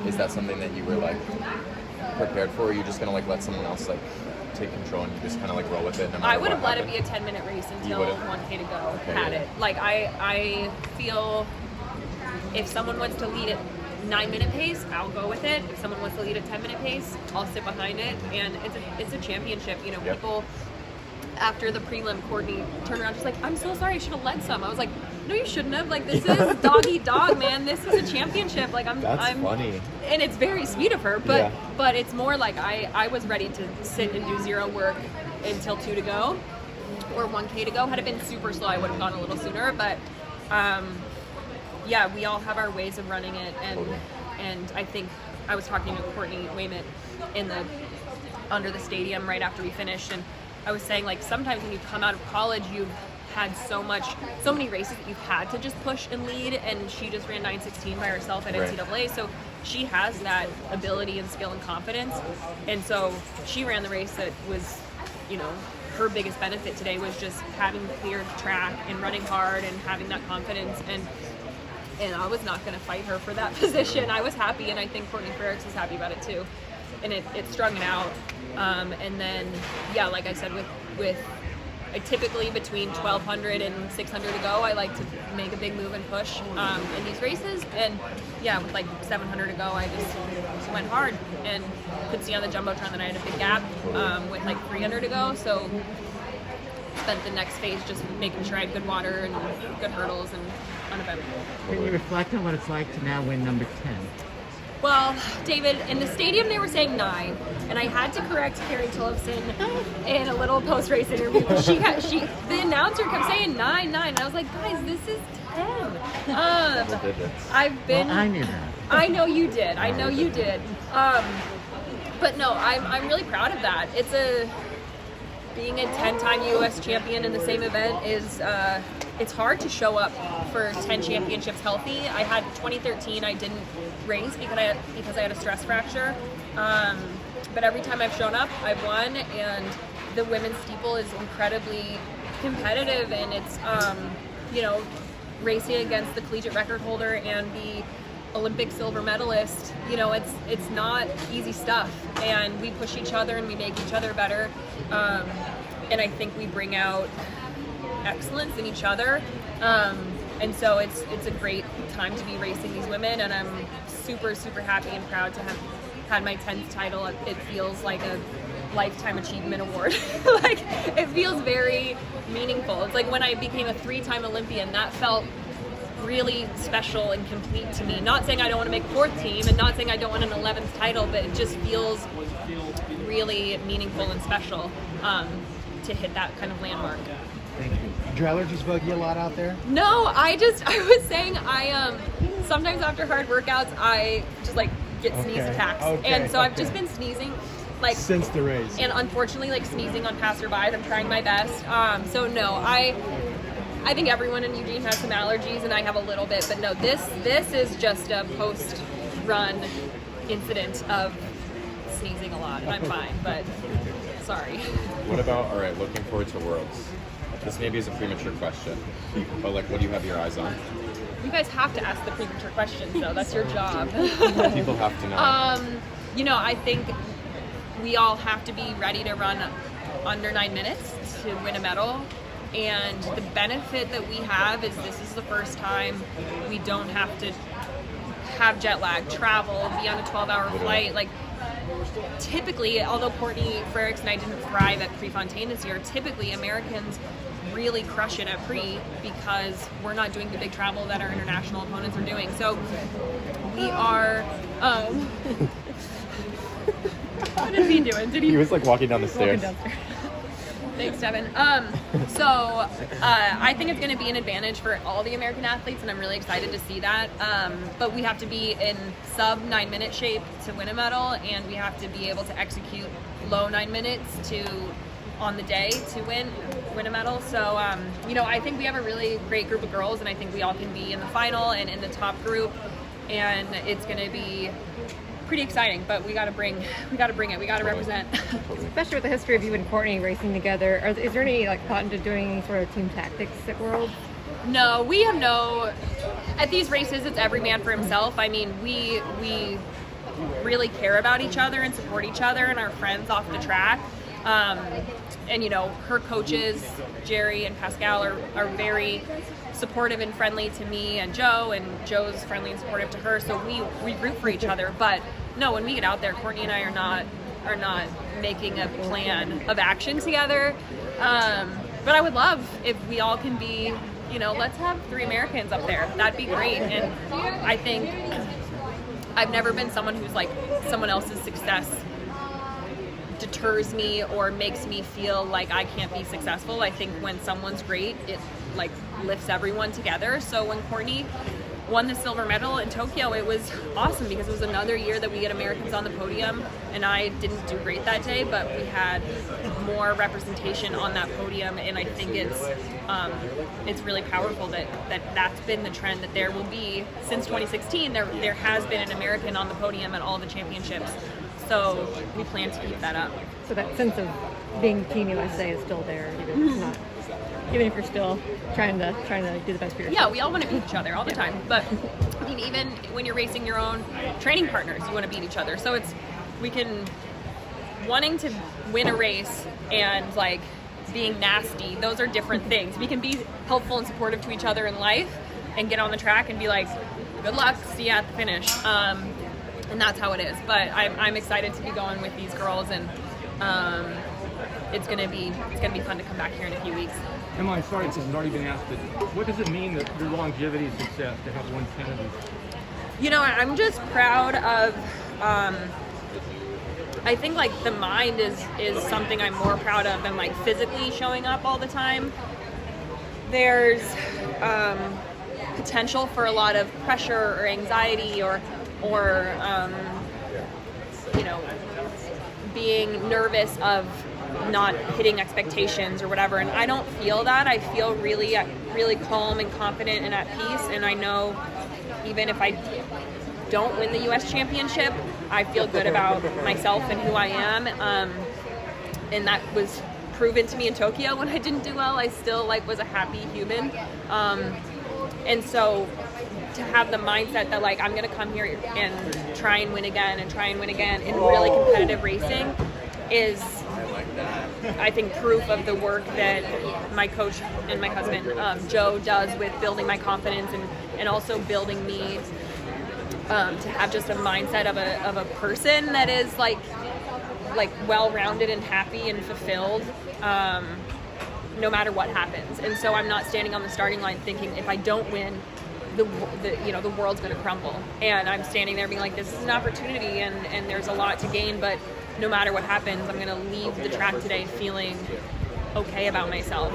is that something that you were like prepared for? Or are you just gonna like let someone else like take control and you just kind of like roll with it? No matter I would have what let it happened? be a 10-minute race until 1K to go. Okay, had yeah. it. Like I feel if someone wants to lead at 9-minute pace, I'll go with it. If someone wants to lead a 10-minute pace, I'll sit behind it. And it's a championship. You know, Yep. people after the prelim, Courtney turned around, she's like, "I'm so sorry, I should have led some." I was like, "No, you shouldn't have. Like, this is dog eat dog, man. This is a championship. Like, I'm funny." And it's very sweet of her, but it's more like I was ready to sit and do zero work until 2 to go or 1K to go. Had it been super slow, I would have gone a little sooner. But yeah, we all have our ways of running it, and I think I was talking to Courtney Wayment under the stadium right after we finished, and I was saying, like, sometimes when you come out of college, you've had so many races that you've had to just push and lead, and she just ran 9:16 by herself at NCAA, so she has that ability and skill and confidence, and so she ran the race that was, you know, her biggest benefit today was just having cleared track and running hard and having that confidence, and I was not going to fight her for that position. I was happy, and I think Courtney Frericks was happy about it too, and it strung it out. And then, yeah, like I said, with typically between 1,200 and 600 to go, I like to make a big move and push in these races. And yeah, with like 700 to go, I just went hard and could see on the Jumbotron that I had a big gap with like 300 to go. So spent the next phase just making sure I had good water and good hurdles and uneventful. Can you reflect on what it's like to now win number 10? Well, David, in the stadium they were saying 9, and I had to correct Carrie Tillefson in a little post-race interview. The announcer kept saying 9, and I was like, guys, this is 10. I've been. Well, I knew that. I know you did. I know you did. But no, I'm really proud of that. Being a 10-time U.S. champion in the same event is, it's hard to show up for 10 championships healthy. I had 2013, I didn't race because I had a stress fracture. But every time I've shown up, I've won, and the women's steeple is incredibly competitive, and it's, you know, racing against the collegiate record holder and the Olympic silver medalist, you know, it's not easy stuff, and we push each other and we make each other better, and I think we bring out excellence in each other, and so it's a great time to be racing these women, and I'm super, super happy and proud to have had my 10th title. It feels like a lifetime achievement award. Like, it feels very meaningful. It's like when I became a 3-time Olympian, that felt really special and complete to me. Not saying I don't want to make 4th team, and not saying I don't want an 11th title, but it just feels really meaningful and special to hit that kind of landmark. Thank you. Do your allergies bug you a lot out there? No, I was saying sometimes after hard workouts I just like get sneeze attacks, and so I've just been sneezing like Since the race. and unfortunately like sneezing on passerbys. I'm trying my best. So no, I think everyone in Eugene has some allergies, and I have a little bit, but no, this is just a post-run incident of sneezing a lot, and I'm fine, but sorry. What about, all right, looking forward to Worlds? This maybe is a premature question, but like, what do you have your eyes on? You guys have to ask the premature questions, though. That's your job. People have to know. You know, I think we all have to be ready to run under 9 minutes to win a medal. And the benefit that we have is this is the first time we don't have to have jet lag, travel, be on a 12-hour flight. Like, typically, although Courtney Frericks and I didn't thrive at Prefontaine this year, typically Americans really crush it at Pre because we're not doing the big travel that our international opponents are doing. So we are. What is he doing? He was like walking down the stairs. Thanks, Devin. I think it's going to be an advantage for all the American athletes, and I'm really excited to see that. But we have to be in sub 9 minute shape to win a medal, and we have to be able to execute low 9 minutes on the day to win a medal. So, you know, I think we have a really great group of girls, and I think we all can be in the final and in the top group, and it's going to be pretty exciting, but we got to bring it. We got to represent. Especially with the history of you and Courtney racing together, is there any like thought into doing any sort of team tactics at Worlds? No, we have no. At these races, it's every man for himself. I mean, we really care about each other and support each other and are friends off the track. And you know, her coaches, Jerry and Pascal, are very supportive and friendly to me and Joe, and Joe's friendly and supportive to her. So we root for each other. But no, when we get out there, Courtney and I are not making a plan of action together. But I would love if we all can be, you know, let's have 3 Americans up there. That'd be great. And I think I've never been someone who's like someone else's success deters me or makes me feel like I can't be successful. I think when someone's great, it like lifts everyone together. So when Courtney won the silver medal in Tokyo, it was awesome because it was another year that we get Americans on the podium, and I didn't do great that day, but we had more representation on that podium, and I think it's really powerful that's been the trend, that there will be, since 2016, there has been an American on the podium at all the championships. So we plan to keep that up. So that sense of being Team USA is still there, even if you're still trying to do the best for yourself. Yeah, we all want to beat each other all the time. But I mean, even when you're racing your own training partners, you want to beat each other. So wanting to win a race and like being nasty, those are different things. We can be helpful and supportive to each other in life and get on the track and be like, good luck, see you at the finish. And that's how it is. But I'm excited to be going with these girls, and it's gonna be fun to come back here in a few weeks. Emma, I'm sorry this has already been asked, but what does it mean that your longevity success to have won 10 of these? You know, I'm just proud of. I think like the mind is something I'm more proud of than like physically showing up all the time. There's potential for a lot of pressure or anxiety or you know, being nervous of not hitting expectations or whatever, and I don't feel that. I feel really calm and confident and at peace, and I know even if I don't win the US championship, I feel good about myself and who I am, and that was proven to me in Tokyo. When I didn't do well, I still like was a happy human, and so to have the mindset that like I'm gonna come here and try and win again in really competitive racing is, I think, proof of the work that my coach and my husband Joe does with building my confidence and also building me to have just a mindset of a person that is like well-rounded and happy and fulfilled no matter what happens. And so I'm not standing on the starting line thinking if I don't win, the world's going to crumble, and I'm standing there being like, this is an opportunity and there's a lot to gain, but no matter what happens, I'm going to leave the track today feeling okay about myself.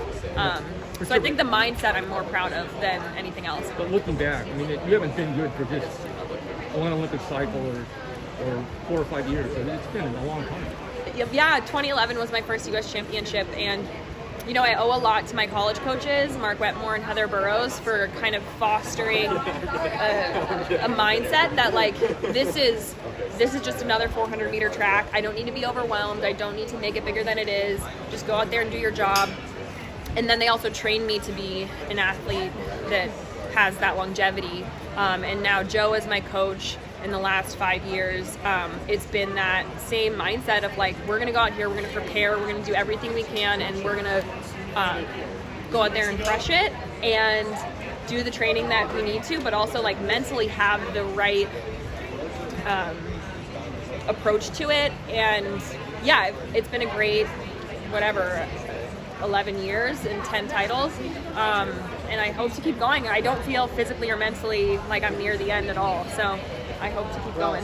So I think the mindset I'm more proud of than anything else. But looking back, I mean, you haven't been good for just one Olympic cycle or 4 or 5 years. I mean, it's been a long time. Yeah, 2011 was my first U.S. championship, and you know, I owe a lot to my college coaches, Mark Wetmore and Heather Burrows, for kind of fostering a mindset that like this is just another 400-meter track. I don't need to be overwhelmed. I don't need to make it bigger than it is. Just go out there and do your job. And then they also trained me to be an athlete that has that longevity. And now Joe is my coach. In the last 5 years, it's been that same mindset of like, we're gonna go out here, we're gonna prepare, we're gonna do everything we can, and we're gonna go out there and crush it and do the training that we need to, but also like mentally have the right approach to it. And yeah, it's been a great 11 years and 10 titles, and I hope to keep going. I don't feel physically or mentally like I'm near the end at all, so I hope to keep going.